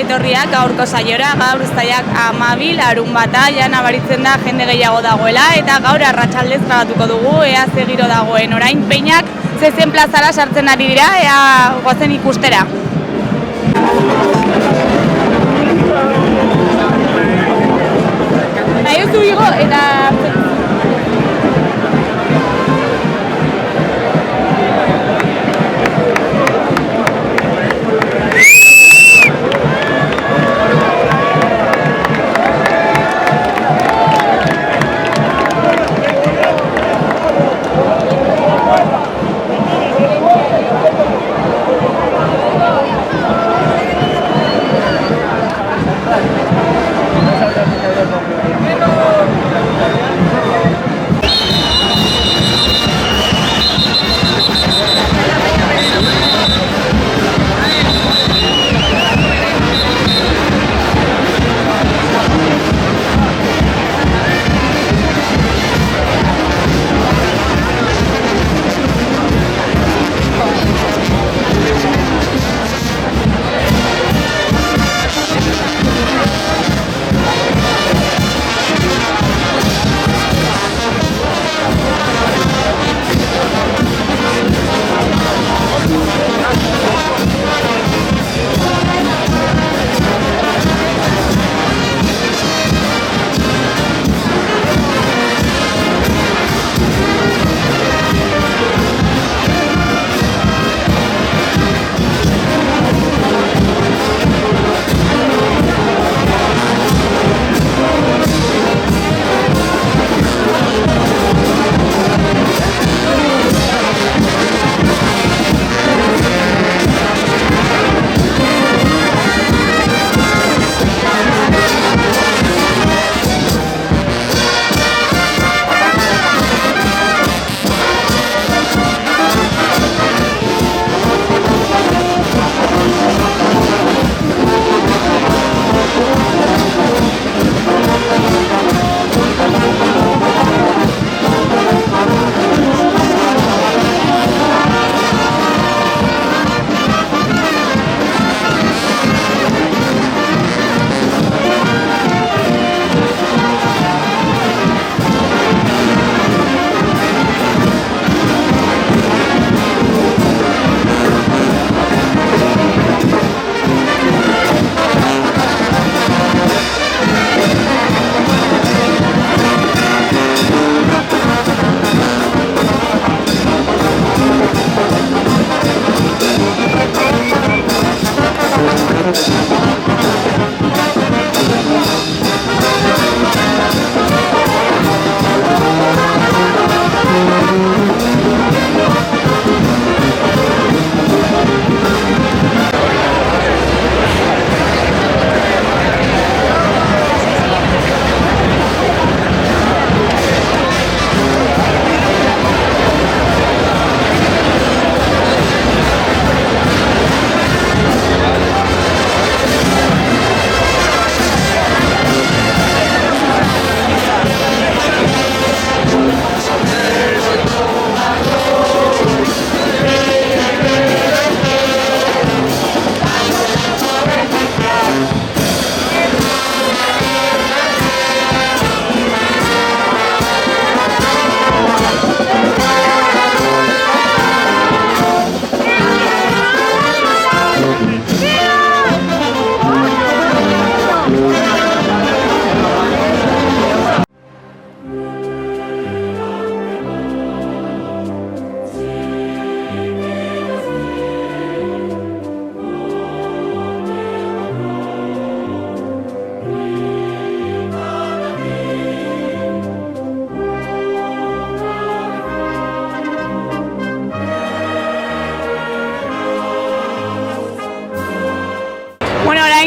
etorriak gaurko saiora, gaur uztaiak 12 larunbata, ja nabaritzen da jende gehiago dagoela, eta gaur arratsaldez trabatuko dugu, ea ze giro dagoen. Orain peinak zezen plazara sartzen ari dira, ea goazen ikustera. Nahi duzu igo, eta...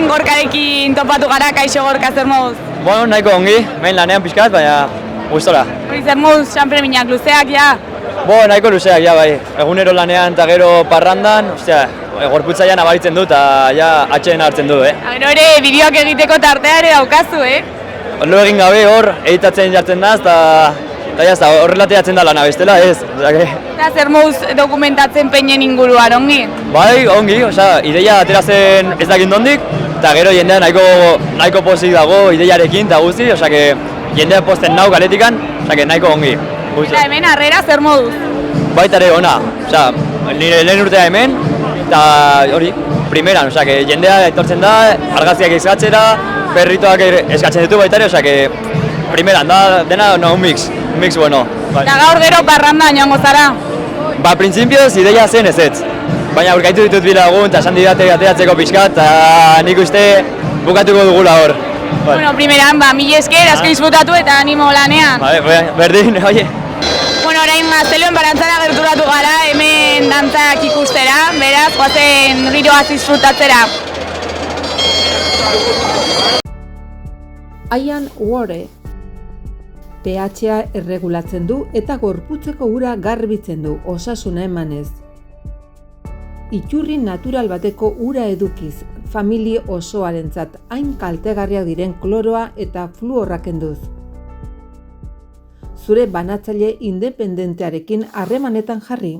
Gorkarekin topatu gara, kaixo Gorka, zer moduz? Bueno, nahiko ongi, behin lanean pixkat, baina gustora. Hori zer moduz, sanpreminak luzeak, ja? Nahiko luzeak, ja, bai. Egunero lanean eta gero parrandan, gorputza ja nabaritzen du eta ja atxeen hartzen du, Gero ere, bideoak egiteko tartea ere daukazu, Ondo egin gabe hor, editatzen jartzen da, eta horrelateatzen da lana bestela, ez? Eta zer moduz dokumentatzen peinen inguruan, ongi? Bai, ongi, ideia atera zen ez dakit nondik, eta gero jendea nahiko pozik dago ideiarekin eta guzti, osea que jendea posten nau galetikan, osea que nahiko ongi. Eta hemen harrera zer moduz? Baita ere ona, osea, nire lehen urtea hemen, eta hori, primeran, osea que jendea etortzen da, argazkiak eskatzera, perritoak eskatzen ditu baita ere, osea que primeran da, dena un mix bueno. Eta gaur gero parranda joango zara? Ba, printzipioz ideia zen ezetz. Baina aurkaitu ditut bi lagun eta esan didate ateratzeko pixkat eta nik uste bukatuko dugula hor. Bueno, primeran, mila esker, asko disfrutatu eta animo lanean. Berdin, oie. Bueno, orain Gazteluen barantzara gerturatu gara, hemen dantzak ikustera, beraz, goazen giroaz disfrutatzera. Ian Ware pH-a erregulatzen du eta gorputzeko ura garbitzen du, osasuna emanez. Iturri natural bateko ura edukiz, famili osoarentzat hain kaltegarriak diren kloroa eta fluorra kenduz. Zure banatzaile independentearekin harremanetan jarri.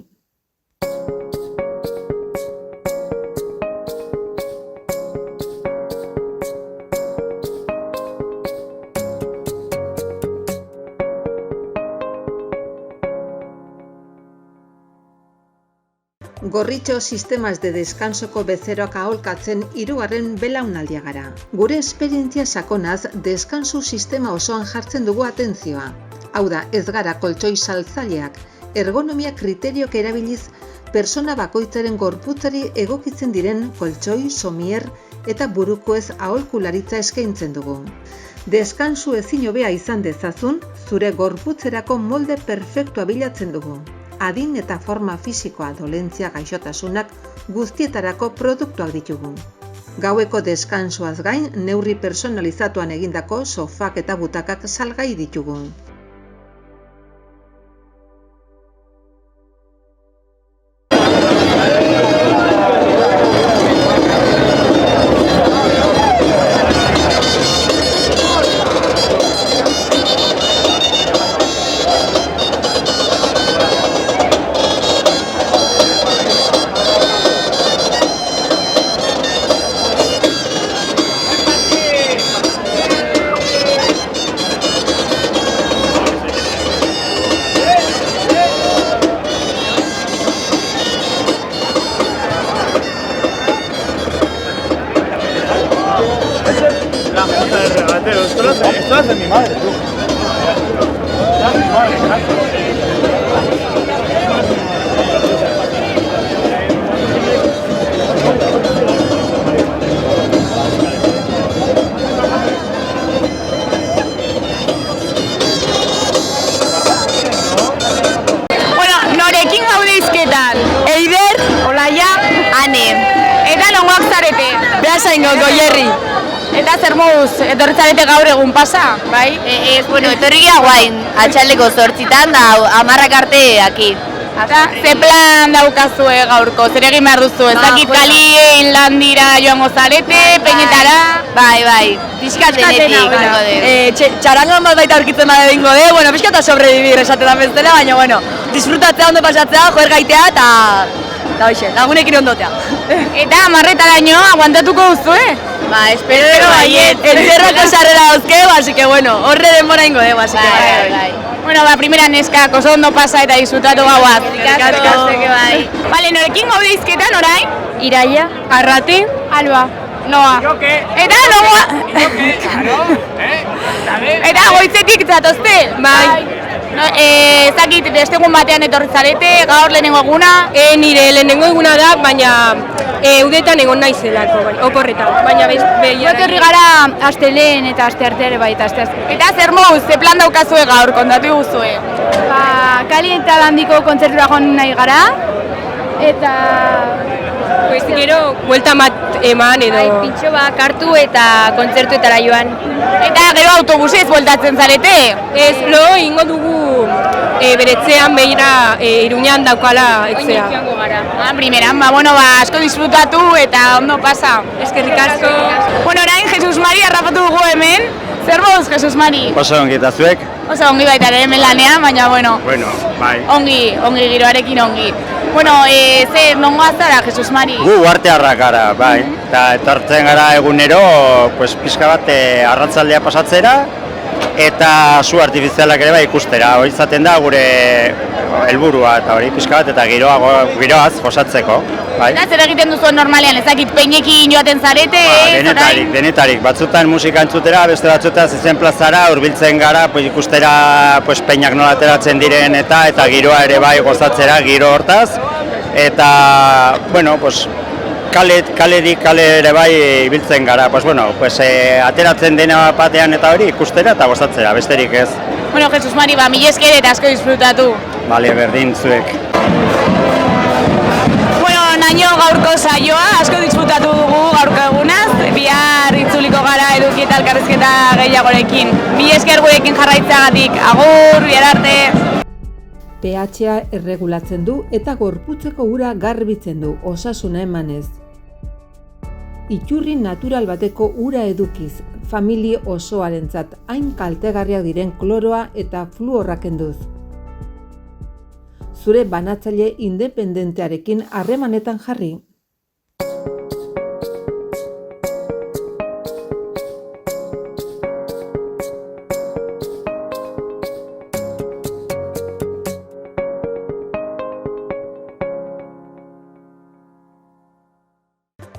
Gorritxo sistemas de descansoko bezeroak aholkatzen 3. belaunaldia gara. Gure esperientzia sakonaz, deskansu sistema osoan jartzen dugu atentzioa. Hau da, ez gara koltxoi saltzaileak, ergonomia kriteriok erabiliz, persona bakoitzaren gorputzari egokitzen diren koltxoi, somier eta burukoez aholkularitza eskaintzen dugu. Deskansu ezin hobea izan dezazun, zure gorputzerako molde perfektua bilatzen dugu. Adin eta forma fisikoa dolentzia gaixotasunak guztietarako produktuak ditugu. Gaueko deskansuaz gain, neurri personalizatuan egindako sofak eta butakak salgai ditugu. Esto es de mi madre, tú. Esto es de mi madre, gracias. Bueno, norekin gaude hizketan? Eider, Olaia, Ane. Eta nongoak zarete? Beasaingo, Goierri. Eta zer moduz, etorri zarete gaur egun pasa, bai? Bueno, etorri gira guain, atxaldeko 8 da 10 arte aki. Eta ze plan daukazue gaurko, zer egin behar duzu, ez dakit kalien landira joango zarete, peinetara? Bai, pixkatenetik gango de. Txarangan bat baita aurkitzen bada egingo de, bueno, pixkata sobrevivir esatetan bezala, baina, bueno, disfrutatzea ondo pasatzea, joer gaitea, eta hoxe, lagunekin ondotea. Eta 10 aguantatuko duzue? Espero baiet. Entzerrako sarrera dauzke, así que bueno, horre denbora ingo de, así que bai. Bueno, primera neskak oso ondo pasa eta disfrutatu gauaz. Bai. Vale, norekin gaude hizketan orain? Iraia. Arrati? Alba. Noa. Eta Noa. Eta goitzetik zatozte? Bai. Ezakit, bestegun batean etorri zarete, gaur lehenengo eguna? Nire lehenengo eguna da, baina udetan egon naizelako, oporretan. Baina etorri gara astelehen eta astearteare baita asteazken. Eta zer moduz, ze plan daukazue gaur, kontatu guzue? Kalienta handiko kontzertura joan nahi gara, eta... Gero, buelta eman edo... Pintxo bat hartu eta kontzertuetara joan. Eta gero autobusez bueltatzen zarete? Ez, ingo dugu beretzean behira Iruñan daukala etzea. Oin joango gara. Primeran, asko disfrutatu eta ondo pasa. Eskerrik asko. Bueno, orain, Jesus Mari harrapatu dugu hemen. Zer moduz, Jesus Mari? Oso ongi eta zuek? Oso ongi baita ere hemen lanean, baina bueno. Bueno, bai. Ongi giroarekin ongi. Bueno, ze, nongo azara, Jesus Mari? Gu uartearrak gara, bai. Eta etortzen gara egunero, pues, pixka bat arratzaldea pasatzera, eta zu artifizialak ere bai ikustera. Hori izaten da gure helburua eta hori pixka bat eta giroaz gozatzeko. Bai. Eta zer egiten duzu normalean, ezakit peinekin joaten zarete? Denetarik. Batzutan musika entzutera, beste batzutan zezen plazara, hurbiltzen gara, pues, ikustera pues, peinak nola ateratzen diren eta giroa ere bai gozatzera, giro hortaz. Eta, bueno, pues, kalerik ere bai ibiltzen gara, pues, bueno, pues, ateratzen dena batean eta hori ikustera eta gozatzera, besterik ez. Bueno, Jesus Mari, mila esker eta asko disfrutatu. Bale, berdin zuek. Bueno, naino gaurko saioa, asko disfrutatu dugu gaurko egunaz, bihar itzuliko gara eduki eta elkarrizketa gehiagorekin. Mila esker gurekin jarraitzeagatik, agur, bihar arte! pH-a erregulatzen du eta gorputzeko ura garbitzen du, osasuna emanez. Iturri natural bateko ura edukiz, famili osoarentzat hain kaltegarriak diren kloroa eta fluorra kenduz. Zure banatzaile independentearekin harremanetan jarri.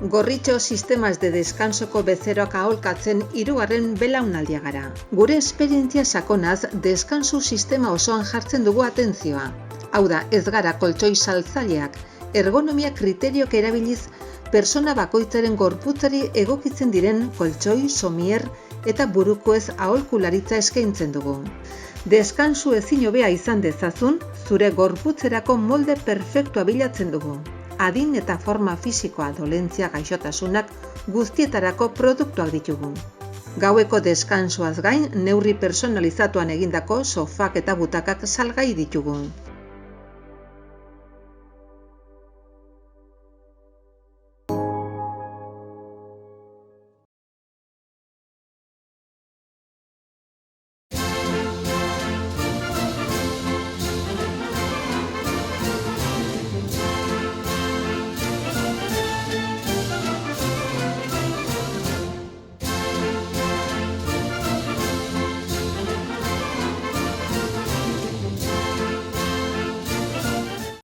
Gorritxo sistemas de descansoko bezeroak aholkatzen 3. belaunaldia gara. Gure esperientzia sakonaz, deskansu sistema osoan jartzen dugu atentzioa. Hau da, ez gara koltxoi saltzaileak, ergonomia kriteriok erabiliz, persona bakoitzaren gorputzari egokitzen diren koltxoi, somier eta burukoez aholkularitza eskaintzen dugu. Deskansu ezin hobea izan dezazun, zure gorputzerako molde perfektua bilatzen dugu. Adin eta forma fisikoa dolentzia gaixotasunak guztietarako produktuak ditugu. Gaueko deskansuaz gain, neurri personalizatuan egindako sofak eta butakak salgai ditugu.